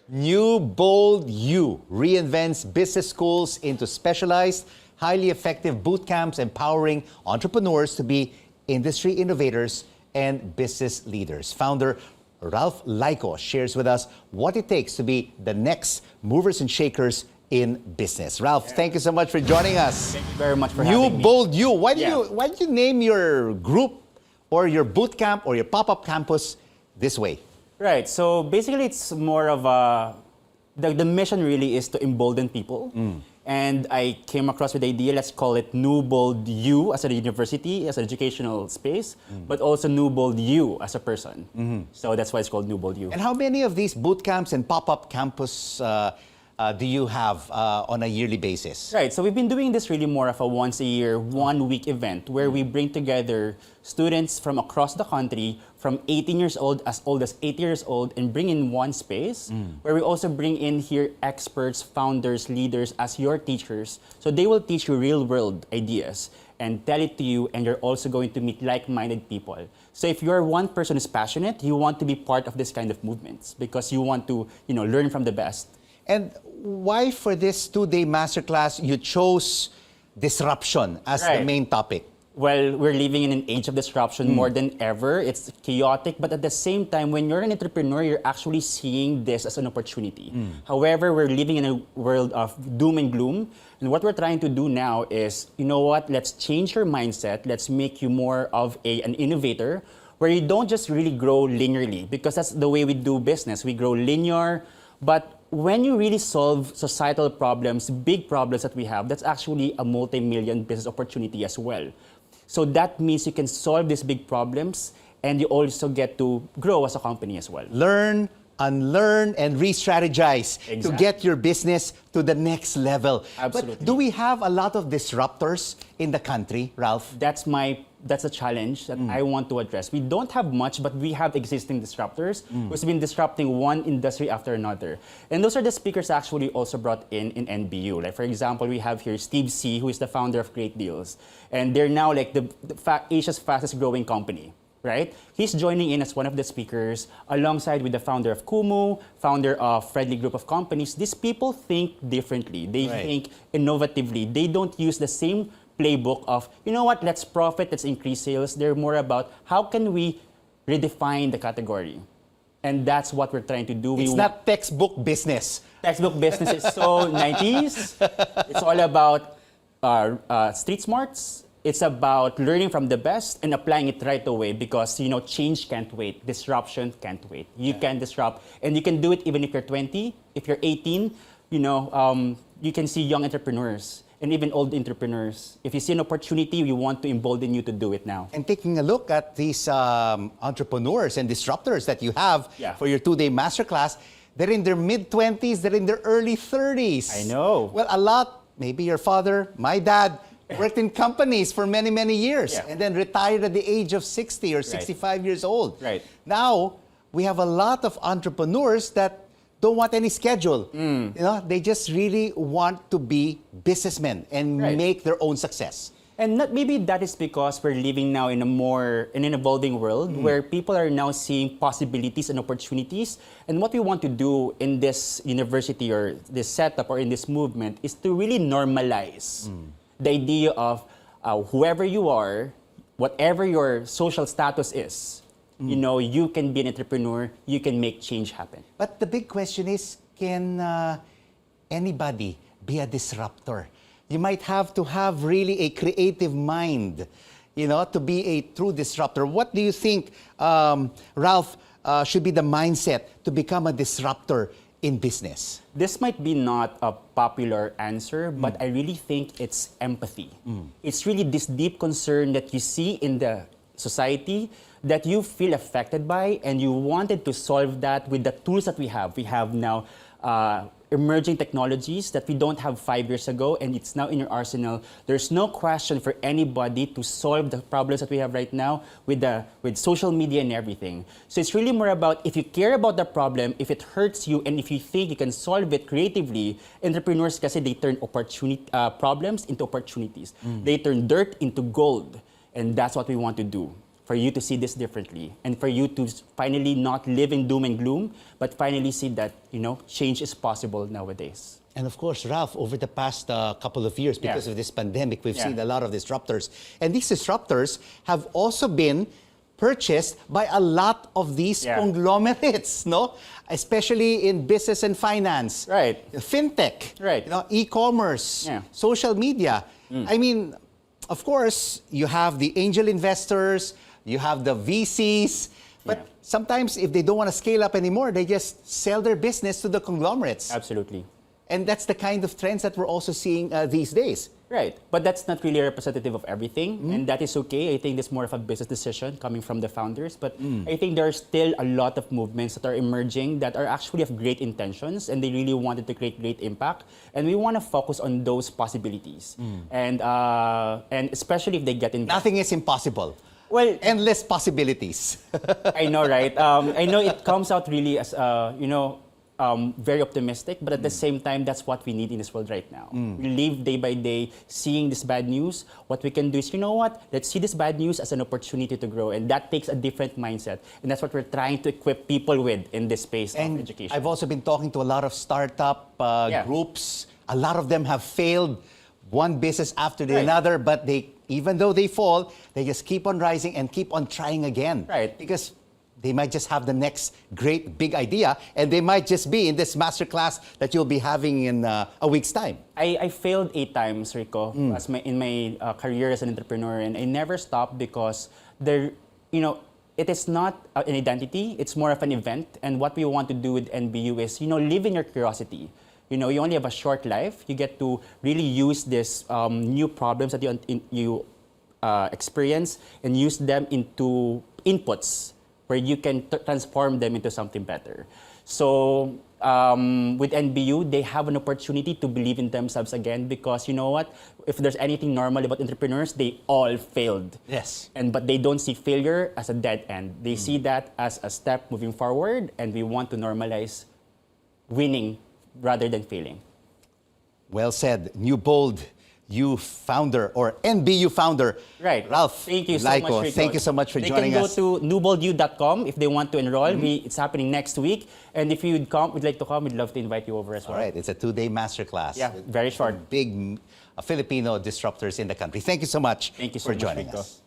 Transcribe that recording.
New Bold U reinvents business schools into specialized, highly effective boot camps, empowering entrepreneurs to be industry innovators and business leaders. Founder Ralph Layco shares with us what it takes to be the next movers and shakers in business. Ralph, thank you so much for joining us. Thank you very much for New having me. Bold U. Why did you name your group or your boot camp or your pop-up campus this way? Right. So basically, it's more of the mission really is to embolden people. And I came across with the idea, let's call it New Bold U as a university, as an educational space, but also New Bold U as a person. So that's why it's called New Bold U. And how many of these boot camps and pop-up campus do you have on a yearly basis? Right, so we've been doing this really more of a once a year, 1 week event where we bring together students from across the country from 18 years old as 80 years old and bring in one space where we also bring in here experts, founders, leaders as your teachers. So they will teach you real world ideas and tell it to you, and you're also going to meet like-minded people. So if you're one person who's passionate, you want to be part of this kind of movements because you want to, learn from the best. And why for this 2-day masterclass you chose disruption as the main topic? Well, we're living in an age of disruption more than ever. It's chaotic, but at the same time, when you're an entrepreneur, you're actually seeing this as an opportunity. However, we're living in a world of doom and gloom. And what we're trying to do now is, let's change your mindset. Let's make you more of an innovator where you don't just really grow linearly, because that's the way we do business. We grow linear, but when you really solve societal problems, big problems that we have, that's actually a multi-million business opportunity as well. So that means you can solve these big problems and you also get to grow as a company as well. Learn, unlearn, and re-strategize to get your business to the next level. Absolutely. But do we have a lot of disruptors in the country, Ralph? That's a challenge that I want to address. We don't have much, but we have existing disruptors who's been disrupting one industry after another. And those are the speakers actually also brought in NBU. Like for example, we have here Steve C, who is the founder of Great Deals. And they're now like Asia's fastest growing company. Right? He's joining in as one of the speakers alongside with the founder of Kumu, founder of Friendly Group of Companies. These people think differently. They think innovatively. They don't use the same playbook of, let's profit, let's increase sales. They're more about how can we redefine the category. And that's what we're trying to do. It's not textbook business. Textbook business is so 90s. It's all about street smarts. It's about learning from the best and applying it right away because, change can't wait. Disruption can't wait. You can disrupt. And you can do it even if you're 20, if you're 18. You can see young entrepreneurs and even old entrepreneurs. If you see an opportunity, we want to embolden you to do it now. And taking a look at these entrepreneurs and disruptors that you have for your 2-day masterclass, they're in their mid-20s, they're in their early 30s. I know. Well, a lot, maybe your father, my dad, worked in companies for many, many years and then retired at the age of 60 or 65 years old. Right. Now, we have a lot of entrepreneurs that don't want any schedule. They just really want to be businessmen and make their own success. And maybe that is because we're living now in an evolving world where people are now seeing possibilities and opportunities. And what we want to do in this university or this setup or in this movement is to really normalize the idea of whoever you are, whatever your social status is, you can be an entrepreneur, you can make change happen. But the big question is, can anybody be a disruptor? You might have to have really a creative mind, to be a true disruptor. What do you think, Ralph, should be the mindset to become a disruptor in business? This might be not a popular answer, but I really think it's empathy. It's really this deep concern that you see in the society that you feel affected by, and you wanted to solve that with the tools that we have. We have now emerging technologies that we don't have 5 years ago, and it's now in your arsenal. There's no question for anybody to solve the problems that we have right now with social media and everything. So it's really more about if you care about the problem, if it hurts you, and if you think you can solve it creatively. Entrepreneurs, kasi they turn problems into opportunities. They turn dirt into gold, and that's what we want to do. for you to see this differently and for you to finally not live in doom and gloom, but finally see that, change is possible nowadays. And of course, Ralph, over the past couple of years, because of this pandemic, we've seen a lot of disruptors. And these disruptors have also been purchased by a lot of these conglomerates, no? Especially in business and finance. Right. Fintech. Right. E-commerce. Social media. I mean, of course, you have the angel investors, you have the VCs, but sometimes if they don't want to scale up anymore, they just sell their business to the conglomerates. Absolutely. And that's the kind of trends that we're also seeing these days. Right, but that's not really representative of everything, and that is okay. I think it's more of a business decision coming from the founders, but I think there are still a lot of movements that are emerging that are actually of great intentions, and they really wanted to create great impact, and we want to focus on those possibilities, and especially if they get in. Nothing is impossible. Well, endless possibilities. I know, right? I know it comes out really as very optimistic, but at the same time, that's what we need in this world right now. We live day by day seeing this bad news. What we can do is, let's see this bad news as an opportunity to grow, and that takes a different mindset. And that's what we're trying to equip people with in this space of education. I've also been talking to a lot of startup groups. A lot of them have failed, one business after another, but even though they fall, they just keep on rising and keep on trying again. Right. Because they might just have the next great big idea, and they might just be in this masterclass that you'll be having in a week's time. I failed 8 times, Rico, in my career as an entrepreneur, and I never stopped because it is not an identity, it's more of an event. And what we want to do with NBU is, live in your curiosity. You only have a short life. You get to really use these new problems that you experience and use them into inputs where you can transform them into something better. So with NBU, they have an opportunity to believe in themselves again because you know what? If there's anything normal about entrepreneurs, they all failed. Yes. But they don't see failure as a dead end. They see that as a step moving forward, and we want to normalize winning rather than failing. Well said. New Bold U founder or NBU founder, right? Ralph Thank you so Layco. much, Rico. Thank you so much for joining us. They can go to newboldu.com if they want to enroll. It's happening next week. And if you'd like to come, we'd love to invite you over as well. All right. It's a 2-day masterclass. Yeah, very short. Big Filipino disruptors in the country. Thank you so much Thank you so for much, joining Rico. us.